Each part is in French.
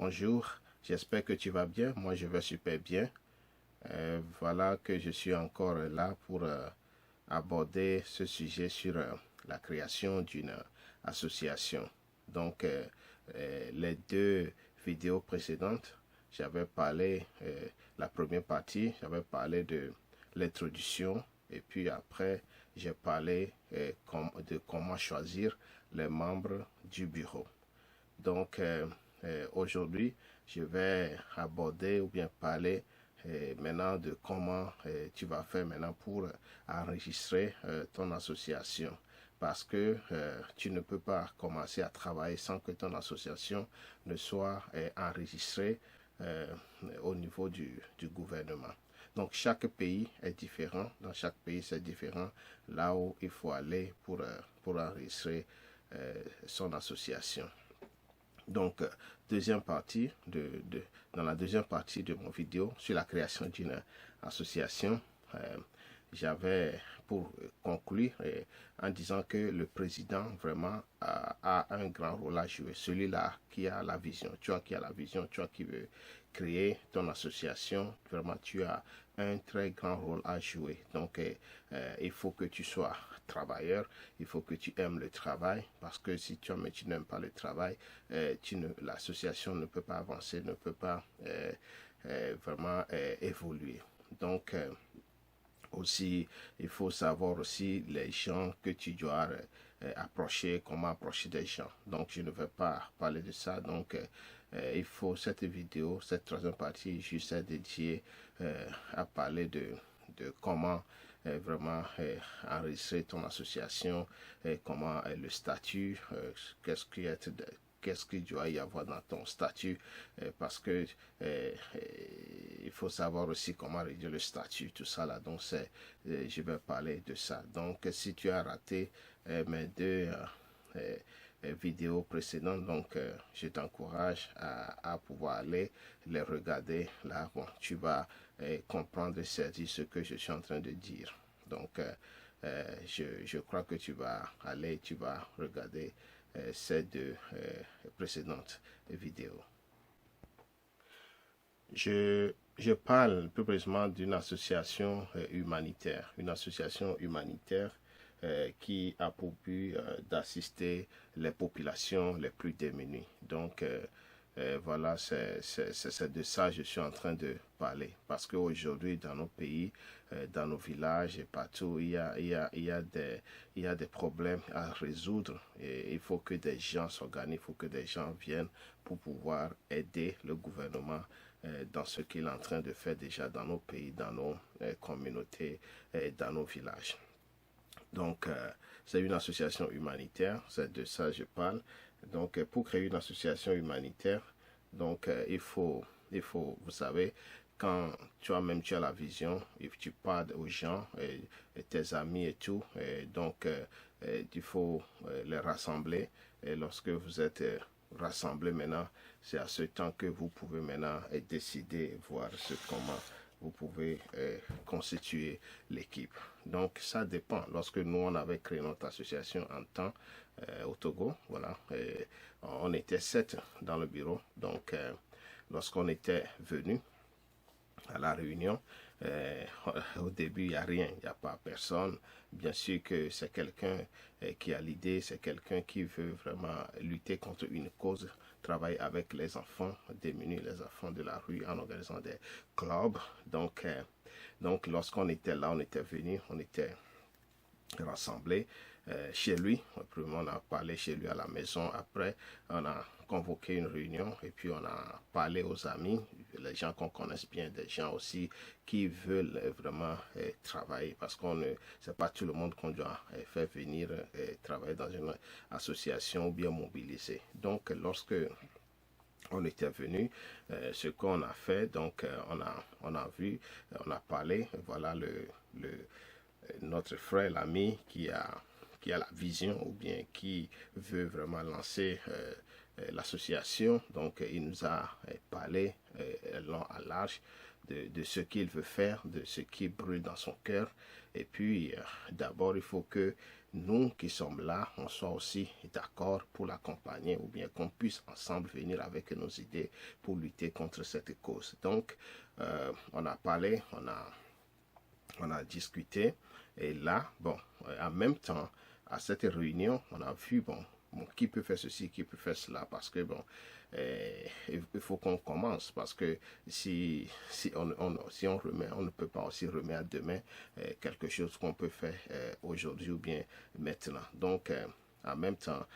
Bonjour, j'espère que tu vas bien. Moi, je vais super bien. Voilà que je suis encore là pour aborder ce sujet sur la création d'une association. Donc, les deux vidéos précédentes, j'avais parlé, la première partie, j'avais parlé de l'introduction et puis après, j'ai parlé de comment choisir les membres du bureau. Donc, aujourd'hui, je vais aborder ou bien parler maintenant de comment tu vas faire maintenant pour enregistrer ton association. Parce que tu ne peux pas commencer à travailler sans que ton association ne soit enregistrée au niveau du gouvernement. Donc, chaque pays est différent. Dans chaque pays, c'est différent là où il faut aller pour enregistrer son association. Donc, deuxième partie dans la deuxième partie de mon vidéo sur la création d'une association, j'avais pour conclure en disant que le président vraiment a un grand rôle à jouer. Celui-là qui a la vision, toi qui as la vision, toi qui veux créer ton association, vraiment tu as un très grand rôle à jouer. Donc, il faut que tu sois travailleur, il faut que tu aimes le travail, parce que si tu n'aimes pas le travail, l'association ne peut pas avancer, ne peut pas vraiment évoluer. Donc, aussi, il faut savoir aussi les gens que tu dois approcher, comment approcher des gens. Donc, je ne vais pas parler de ça. Donc, il faut cette vidéo, cette troisième partie, juste dédiée à parler de comment vraiment enregistrer ton association, comment le statut, qu'est-ce qu'il doit y avoir dans ton statut, parce que il faut savoir aussi comment réduire le statut, tout ça là. Donc, je vais parler de ça. Donc, si tu as raté mes deux vidéos précédentes, donc je t'encourage à pouvoir aller les regarder. Là, bon, tu vas comprendre et saisir ce que je suis en train de dire. Donc, je crois que tu vas aller, tu vas regarder ces deux précédentes vidéos. Je parle plus précisément d'une association humanitaire, une association humanitaire qui a pour but d'assister les populations les plus démunies. Donc, voilà, c'est de ça que je suis en train de parler. Parce qu'aujourd'hui, dans nos pays, dans nos villages et partout, il y a des problèmes à résoudre. Et il faut que des gens s'organisent, il faut que des gens viennent pour pouvoir aider le gouvernement dans ce qu'il est en train de faire déjà dans nos pays, dans nos communautés, dans nos villages. Donc, c'est une association humanitaire, c'est de ça que je parle. Donc, pour créer une association humanitaire, donc, il faut, vous savez, quand tu as la vision, et tu parles aux gens, et tes amis et tout, et donc, il faut les rassembler. Et lorsque vous êtes rassemblés maintenant, c'est à ce temps que vous pouvez maintenant décider, voir comment vous pouvez constituer l'équipe. Donc, ça dépend. Lorsque nous, on avait créé notre association en temps au Togo, voilà, on était 7 dans le bureau. Donc, lorsqu'on était venu à la réunion, au début, il n'y a rien, il n'y a pas personne. Bien sûr que c'est quelqu'un qui a l'idée, c'est quelqu'un qui veut vraiment lutter contre une cause, travailler avec les enfants démunis, les enfants de la rue en organisant des clubs. Donc lorsqu'on était là, on était venu, on était rassemblés chez lui. On a parlé chez lui à la maison. Après, on a convoqué une réunion et puis on a parlé aux amis, les gens qu'on connaisse bien, des gens aussi qui veulent vraiment travailler parce qu'on ne c'est pas tout le monde qu'on doit faire venir travailler dans une association ou bien mobiliser. Donc, lorsque on était venu, ce qu'on a fait, donc on a vu, on a parlé, voilà notre frère, l'ami qui qui a la vision ou bien qui veut vraiment lancer l'association. Donc, il nous a parlé long à large de ce qu'il veut faire, de ce qui brûle dans son cœur. Et puis, d'abord, il faut que nous qui sommes là, on soit aussi d'accord pour l'accompagner ou bien qu'on puisse ensemble venir avec nos idées pour lutter contre cette cause. Donc, on a parlé, on a discuté et là, bon, en même temps, à cette réunion, on a vu, bon, qui peut faire ceci, qui peut faire cela, parce que, bon, il faut qu'on commence, parce que si on remet, on ne peut pas aussi remettre demain quelque chose qu'on peut faire aujourd'hui ou bien maintenant. Donc, en même temps,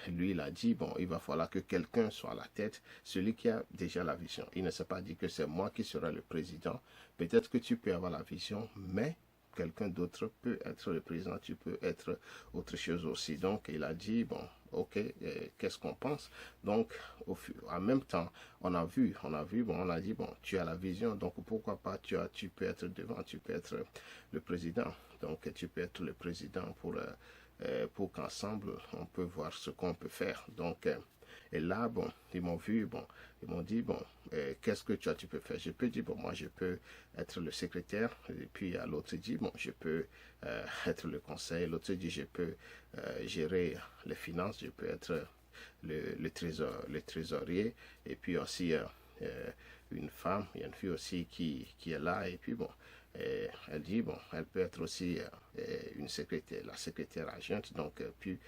lui, il a dit, bon, il va falloir que quelqu'un soit à la tête, celui qui a déjà la vision. Il ne s'est pas dit que c'est moi qui serai le président. Peut-être que tu peux avoir la vision, mais quelqu'un d'autre peut être le président, tu peux être autre chose aussi. Donc, il a dit, bon, ok, qu'est-ce qu'on pense? Donc, en même temps, on a vu, bon, on a dit, bon, tu as la vision, donc pourquoi pas, tu peux être devant, tu peux être le président. Donc, tu peux être le président pour qu'ensemble, on peut voir ce qu'on peut faire. Donc, et là, bon, ils m'ont vu, bon, ils m'ont dit, bon, qu'est-ce que tu peux faire? Je peux dire, bon, moi, je peux être le secrétaire. Et puis, l'autre dit, bon, je peux être le conseil. L'autre dit, je peux gérer les finances. Je peux être le trésorier. Et puis aussi, une femme, il y a une fille aussi qui est là. Et puis, bon, elle dit, bon, elle peut être aussi une secrétaire, la secrétaire adjointe. Donc, puis,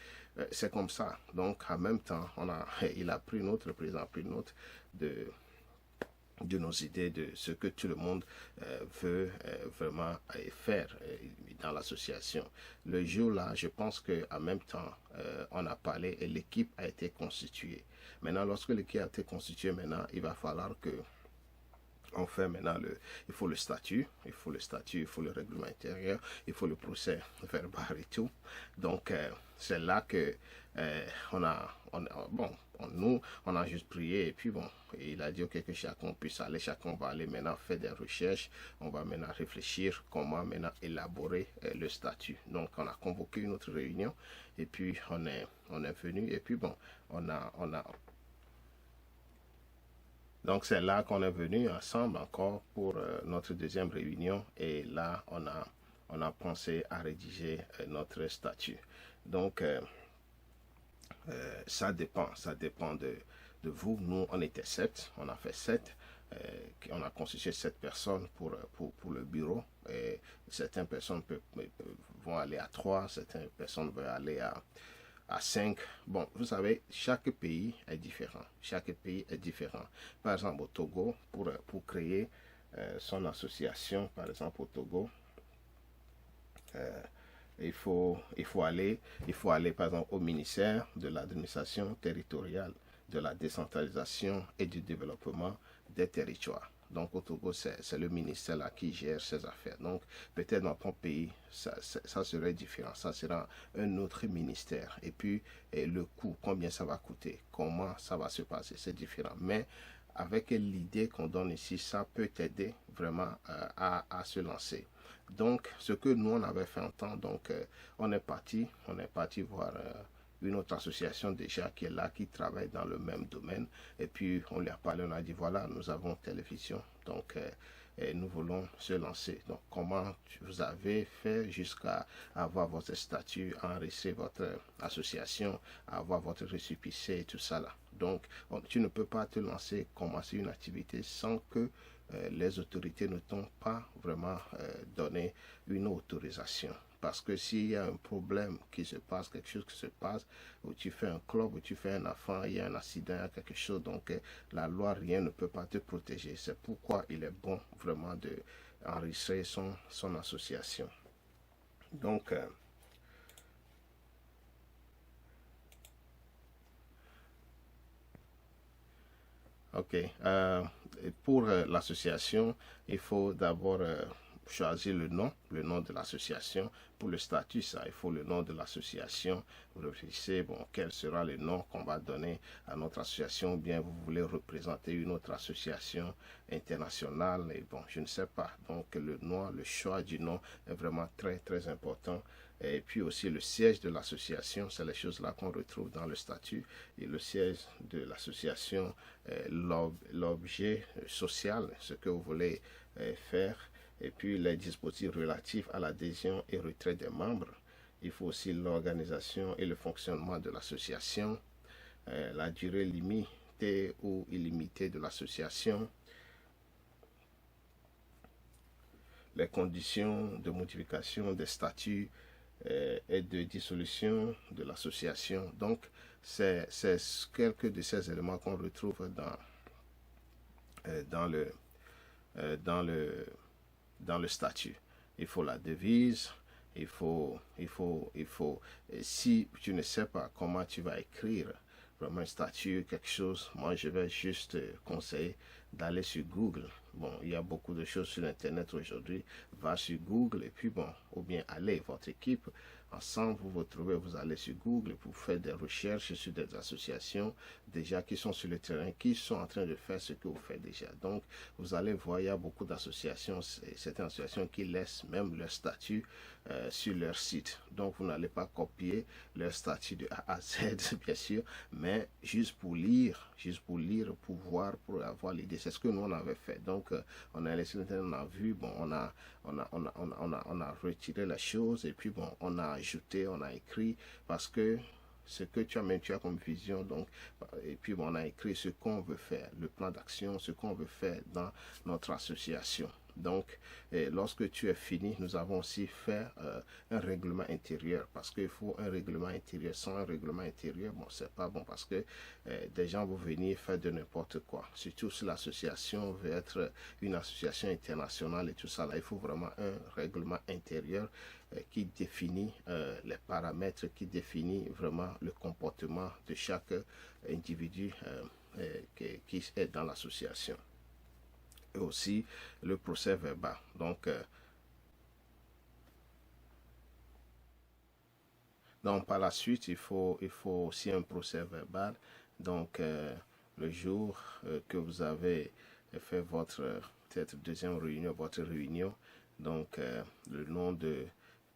c'est comme ça. Donc, en même temps, il a pris notre, le président a pris note de nos idées, de ce que tout le monde veut vraiment faire dans l'association. Le jour-là, je pense qu'en même temps, on a parlé et l'équipe a été constituée. Maintenant, lorsque l'équipe a été constituée, maintenant, il va falloir que on fait maintenant il faut le statut, il faut le règlement intérieur, il faut le procès verbal et tout. Donc, c'est là que nous, on a juste prié et puis bon, il a dit ok, que chacun puisse aller, chacun va aller maintenant faire des recherches, on va maintenant réfléchir comment maintenant élaborer le statut. Donc, on a convoqué une autre réunion et puis on est venu et puis bon, donc c'est là qu'on est venu ensemble encore pour notre deuxième réunion et là on a pensé à rédiger notre statut. Donc ça dépend de vous. Nous on était 7, on a fait 7. On a constitué 7 personnes pour le bureau. Et certaines personnes vont aller à 3, certaines personnes vont aller à 5. Bon, vous savez, chaque pays est différent. Chaque pays est différent. Par exemple, au Togo, pour créer son association, par exemple, au Togo, il faut aller, par exemple, au ministère de l'administration territoriale, de la décentralisation et du développement des territoires. Donc au Togo, c'est le ministère là qui gère ces affaires. Donc peut-être dans ton pays, ça serait différent. Ça sera un autre ministère. Et puis le coût, combien ça va coûter, comment ça va se passer, c'est différent. Mais avec l'idée qu'on donne ici, ça peut t'aider vraiment à se lancer. Donc ce que nous on avait fait en temps, donc on est parti voir une autre association déjà qui est là, qui travaille dans le même domaine. Et puis, on lui a parlé, on a dit, voilà, nous avons télévision, donc nous voulons se lancer. Donc, comment vous avez fait jusqu'à avoir votre statut, enregistrer votre association, avoir votre récépissé et tout ça là. Donc, tu ne peux pas te lancer, commencer une activité sans que les autorités ne t'ont pas vraiment donné une autorisation. Parce que s'il y a un problème qui se passe, quelque chose qui se passe, ou tu fais un club, ou tu fais un enfant, il y a un accident, il y a quelque chose, donc la loi, rien ne peut pas te protéger. C'est pourquoi il est bon vraiment d'enregistrer son association. Donc, ok. Pour l'association, il faut d'abord choisir le nom de l'association. Pour le statut, ça, il faut le nom de l'association. Vous réfléchissez, bon, quel sera le nom qu'on va donner à notre association, ou bien vous voulez représenter une autre association internationale, et bon, je ne sais pas. Donc, le choix du nom est vraiment très, très important Et puis aussi le siège de l'association, c'est les choses là qu'on retrouve dans le statut. Et le siège de l'association, l'objet social, ce que vous voulez faire. Et puis les dispositifs relatifs à l'adhésion et retrait des membres. Il faut aussi l'organisation et le fonctionnement de l'association, la durée limitée ou illimitée de l'association, les conditions de modification des statuts et de dissolution de l'association. Donc, c'est quelques de ces éléments qu'on retrouve dans, le, dans, le, dans le statut. Il faut la devise, si tu ne sais pas comment tu vas écrire vraiment un statut, quelque chose, moi je vais juste conseiller d'aller sur Google. Bon, il y a beaucoup de choses sur Internet aujourd'hui. Va sur Google et puis bon, ou bien allez, votre équipe, ensemble, vous vous trouvez, vous allez sur Google pour faire des recherches sur des associations déjà qui sont sur le terrain, qui sont en train de faire ce que vous faites déjà. Donc, vous allez voir, il y a beaucoup d'associations, certaines associations qui laissent même leur statut sur leur site. Donc, vous n'allez pas copier leur statut de A à Z, bien sûr, mais juste pour lire, pour voir, pour avoir l'idée. C'est ce que nous, on avait fait. Donc, on a laissé l'Internet, on a vu, bon, on a retiré la chose et puis, bon, on a ajouté, on a écrit parce que ce que tu as comme vision, donc, et puis bon, on a écrit ce qu'on veut faire, le plan d'action, ce qu'on veut faire dans notre association. Donc, lorsque tu es fini, nous avons aussi fait un règlement intérieur parce qu'il faut un règlement intérieur. Sans un règlement intérieur, bon, c'est pas bon parce que des gens vont venir faire de n'importe quoi. Surtout si l'association veut être une association internationale et tout ça, là, il faut vraiment un règlement intérieur qui définit les paramètres, qui définit vraiment le comportement de chaque individu qui est dans l'association. Et aussi le procès verbal. Donc, par la suite, il faut aussi un procès verbal. Donc, le jour que vous avez fait votre peut-être deuxième réunion, votre réunion, donc le nom de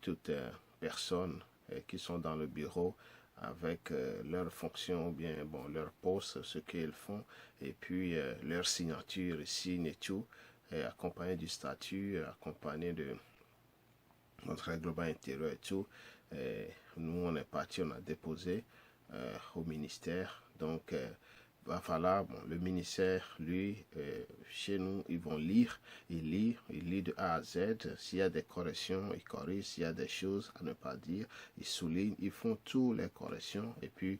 toutes personnes qui sont dans le bureau avec leur fonction ou bien bon, leur poste, ce qu'ils font, et puis leur signature, signe et tout, et accompagné du statut, accompagné de notre règlement intérieur et tout. Et nous, on est parti, on a déposé au ministère. Donc, va falloir, bon, le ministère, lui, chez nous, ils vont lire, ils lisent de A à Z. S'il y a des corrections, ils corrigent. S'il y a des choses à ne pas dire, ils soulignent. Ils font toutes les corrections et puis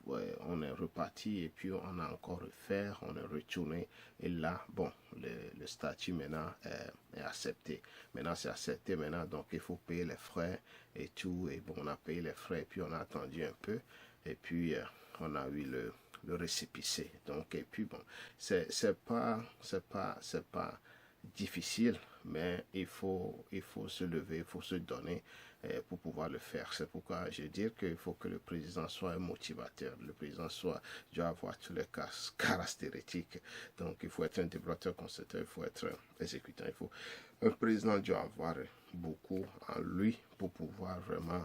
on est reparti et puis on a encore refait, on est retourné. Et là, bon, le statut maintenant est accepté. Maintenant, c'est accepté maintenant, donc il faut payer les frais et tout. Et bon, on a payé les frais et puis on a attendu un peu. Et puis, on a eu le récépissé. Donc, et puis bon, c'est pas difficile, mais il faut se lever, il faut se donner pour pouvoir le faire. C'est pourquoi je dis qu'il faut que le président soit un motivateur. Le président doit avoir tous les caractéristiques. Donc, il faut être un développeur concepteur, il faut être exécutant. Un président doit avoir beaucoup en lui pour pouvoir vraiment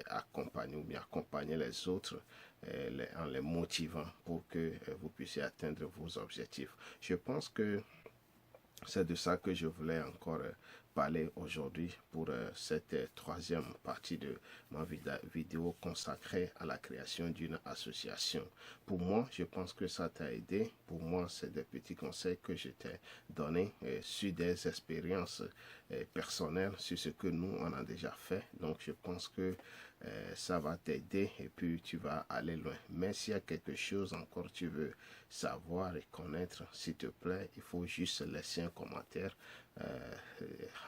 accompagner ou bien accompagner les autres en les motivant pour que vous puissiez atteindre vos objectifs. Je pense que c'est de ça que je voulais encore parler aujourd'hui pour cette troisième partie de ma vidéo consacrée à la création d'une association. Pour moi, je pense que ça t'a aidé. Pour moi, c'est des petits conseils que je t'ai donnés sur des expériences personnelles, sur ce que nous, on a déjà fait. Donc, je pense que ça va t'aider et puis tu vas aller loin. Mais s'il y a quelque chose encore tu veux savoir et connaître, s'il te plaît, il faut juste laisser un commentaire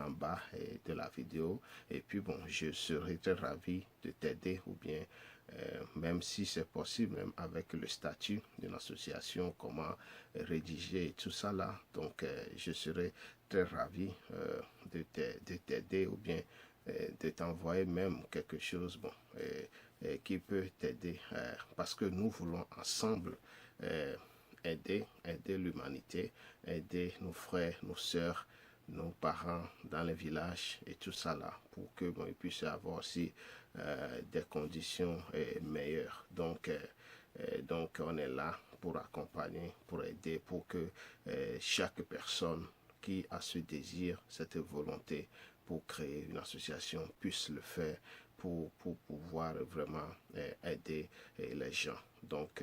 en bas de la vidéo. Et puis bon, je serai très ravi de t'aider ou bien même si c'est possible, même avec le statut d'une association, comment rédiger et tout ça là. Donc, je serai très ravi de t'aider ou bien de t'envoyer même quelque chose bon, qui peut t'aider parce que nous voulons ensemble aider l'humanité, aider nos frères, nos sœurs nos parents dans les villages et tout ça là, pour que bon, ils puissent avoir aussi des conditions meilleures. Donc on est là pour accompagner, pour aider, pour que chaque personne qui a ce désir, cette volonté pour créer une association puisse le faire pour pouvoir vraiment aider les gens. Donc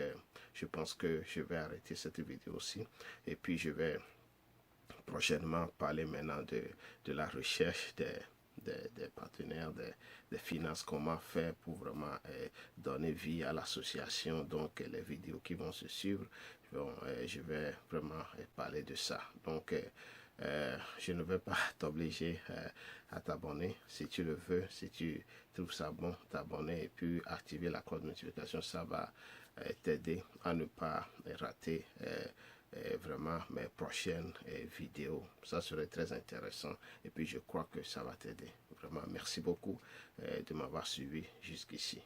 je pense que je vais arrêter cette vidéo aussi et puis je vais prochainement parler maintenant de la recherche des partenaires, des finances, comment faire pour vraiment donner vie à l'association. Donc les vidéos qui vont se suivre, je vais vraiment parler de ça. Donc je ne vais pas t'obliger à t'abonner. Si tu le veux, si tu trouves ça bon, t'abonner et puis activer la cloche de notification, ça va t'aider à ne pas rater vraiment mes prochaines vidéos. Ça serait très intéressant et puis je crois que ça va t'aider. Vraiment, merci beaucoup de m'avoir suivi jusqu'ici.